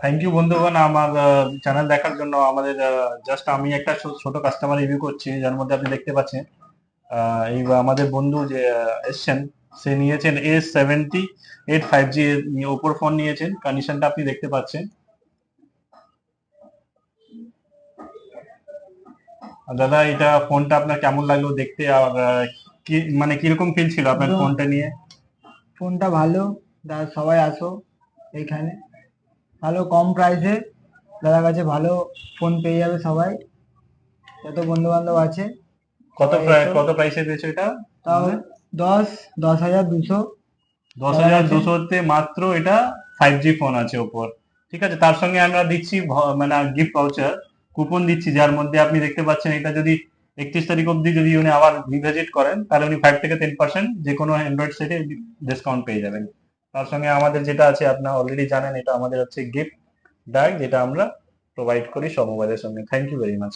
Thank you বন্ধুগণ আমার channel দেখার জন্য। আমাদের জাস্ট আমি একটা ছোট কাস্টমার রিভিউ করছি, যার মধ্যে আপনি দেখতে পাচ্ছেন এই আমাদের বন্ধু যে এসছেন, সে নিয়েছেন A78 5G ওপোর ফোন নিয়েছেন। কন্ডিশনটা আপনি দেখতে পাচ্ছেন। দাদা, এটা ফোনটা আপনার কেমন লাগলো দেখতে? আর কি মানে কিরকম ফিল ছিল আপনার একদম ফোনটা নিয়ে? ফোনটা ভালো। দাদা সবাই আসো এইখানে, ভালো কম প্রাইসে দাদার কাছে ভালো ফোন পেয়ে যাবে সবাই, যত বন্ধু বান্ধব আছে সবাই এসো। কত প্রাইসে পেয়েছো এটা তাও আমাদের? 10,000-200 দশ দাদার হাজার কাছে। দুশোতে মাত্র এটা 5G ফোন আছে ওপোর। ঠিক আছে, তার সঙ্গে আমরা দিচ্ছি মানে গিফট ভাউচার কুপন দিচ্ছি, যার মধ্যে আপনি দেখতে পাচ্ছেন এটা যদি 31 তারিখ অবধি যদি উনি আবার রিভিজিট করেন, তাহলে উনি 5 থেকে 10% যে কোনো অ্যান্ড্রয়েড সেটে ডিসকাউন্ট পেয়ে যাবেন। তার সঙ্গে আমাদের যেটা আছে, আপনার অলরেডি জানেন, এটা আমাদের হচ্ছে গিফট ব্যাগ, যেটা আমরা প্রোভাইড করি সব মোবাইলের সঙ্গে। Thank you very much.